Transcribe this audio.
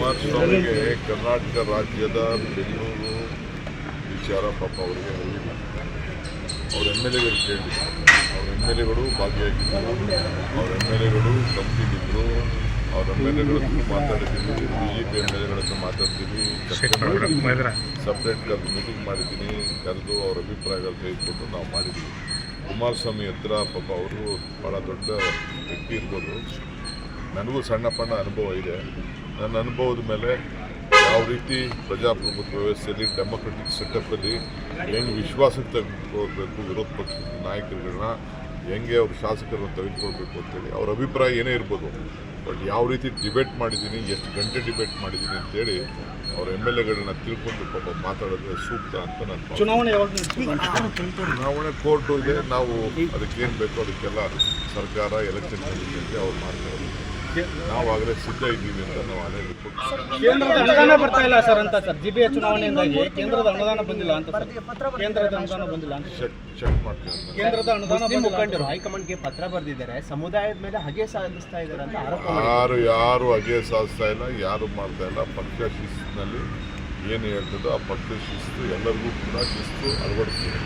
ಕುಮಾರಸ್ವಾಮಿಗೆ ಕರ್ನಾಟಕ ರಾಜ್ಯದ ಬೆಂಗಳೂರು ವಿಚಾರ ಪಾಪ ಅವರಿಗೆ ಅರಿವಿಲ್ಲ. ಅವ್ರ ಎಮ್.ಎಲ್.ಎಗಳು ಕೇಳಿದ್ರು, ಅವ್ರ ಎಮ್.ಎಲ್.ಎಗಳು ಭಾಗಿಯಾಗಿದ್ದರು, ಅವ್ರ ಎಮ್.ಎಲ್.ಎಗಳು ಕಂಪ್ನಿಗಿದ್ದರು, ಅವ್ರ ಎಮ್.ಎಲ್.ಎಗಳ ಹತ್ರ ಮಾತಾಡಿದ್ದೀನಿ, BJP ಎಮ್.ಎಲ್.ಎಗಳ ಹತ್ರ ಮಾತಾಡ್ತೀನಿ, ಸಪ್ರೇಟ್ ಕರೆದು ಮೀಟಿಂಗ್ ಮಾಡಿದ್ದೀನಿ, ಕರೆದು ಅವ್ರ ಅಭಿಪ್ರಾಯಗಳು ತೆಗೆದುಕೊಂಡು ನಾವು ಮಾಡಿದ್ದೀವಿ. ಕುಮಾರಸ್ವಾಮಿ ಹತ್ರ ಪಾಪ ಅವರು ಭಾಳ ದೊಡ್ಡ ವ್ಯಕ್ತಿ ಇರ್ಬೋದು, ನನಗೂ ಸಣ್ಣ ಪಣ್ಣ ಅನುಭವ ಇದೆ. ನನ್ನ ಅನುಭವದ ಮೇಲೆ ಯಾವ ರೀತಿ ಪ್ರಜಾಪ್ರಭುತ್ವ ವ್ಯವಸ್ಥೆಯಲ್ಲಿ ಡೆಮೊಕ್ರೆಟಿಕ್ ಸೆಟಪ್ಪಲ್ಲಿ ಹೆಂಗೆ ವಿಶ್ವಾಸಕ್ಕೆ ತೆಗೆದುಕೊಳ್ಬೇಕು, ವಿರೋಧ ಪಕ್ಷದ ನಾಯಕರುಗಳನ್ನ ಹೆಂಗೆ ಅವ್ರ ಶಾಸಕರನ್ನು ತೆಗೆದುಕೊಳ್ಬೇಕು ಅಂತೇಳಿ ಅವ್ರ ಅಭಿಪ್ರಾಯ ಏನೇ ಇರ್ಬೋದು, ಬಟ್ ಯಾವ ರೀತಿ ಡಿಬೇಟ್ ಮಾಡಿದ್ದೀನಿ, ಎಷ್ಟು ಗಂಟೆ ಡಿಬೇಟ್ ಮಾಡಿದ್ದೀನಿ ಅಂತೇಳಿ ಅವ್ರ ಎಮ್.ಎಲ್.ಎಗಳನ್ನ ತಿಳ್ಕೊಂಡು ಪಾಪ ಮಾತಾಡೋದು ಸೂಕ್ತ ಅಂತ ನಾನು. ಚುನಾವಣೆ ಕೋರ್ಟು ಇದೆ, ನಾವು ಅದಕ್ಕೇನು ಬೇಕೋ ಅದಕ್ಕೆಲ್ಲ ಸರ್ಕಾರ ಎಲೆಕ್ಷನ್ ಕಮಿಷನ್ಗೆ ಅವ್ರು ಮಾಡ್ತಾರೆ. ನಾವಾಗಲೇ ಸಿದ್ಧ ಇದ್ದೀವಿ ಅಂತ ನಾವು ಅಲ್ಲೇ ರಿಪೋರ್ಟ್. ಕೇಂದ್ರದ ಅನುದಾನ ಬರ್ತಾ ಇಲ್ಲ ಸರ್ ಅಂತ ಸರ್, ಜಿಬಿಎ ಚುನಾವಣೆಯಿಂದಾಗಿ ಕೇಂದ್ರದ ಅನುದಾನ ಬಂದಿಲ್ಲ ಅಂತ ಸರ್, ಕೇಂದ್ರದ ಅನುದಾನ ಬಂದಿಲ್ಲ ಅಂತ ಚೆಕ್ ಮಾಡ್ತೀವಿ. ಕೇಂದ್ರದ ಅನುದಾನ ಮುಖಂಡರು ಹೈಕಮಾಂಡ್ಗೆ ಪತ್ರ ಬರೆದಿದ್ದಾರೆ, ಸಮುದಾಯದ ಮೇಲೆ ಹಗೆ ಸಾಧಿಸ್ತಾ ಇದ್ದಾರೆ ಅಂತ ಆರೋಪ. ಯಾರು ಹಗೆ ಸಾಧಿಸ್ತಾ ಇಲ್ಲ, ಯಾರು ಮಾಡ್ತಾ ಇಲ್ಲ. ಪಕ್ಷ ಶಿಸ್ತಿನಲ್ಲಿ ಏನು ಹೇಳ್ತದೋ ಆ ಪಕ್ಷ ಶಿಸ್ತು ಎಲ್ಲರಿಗೂ ಕೂಡ ಶಿಸ್ತು ಅಳವಡಿಸ್ತೀವಿ.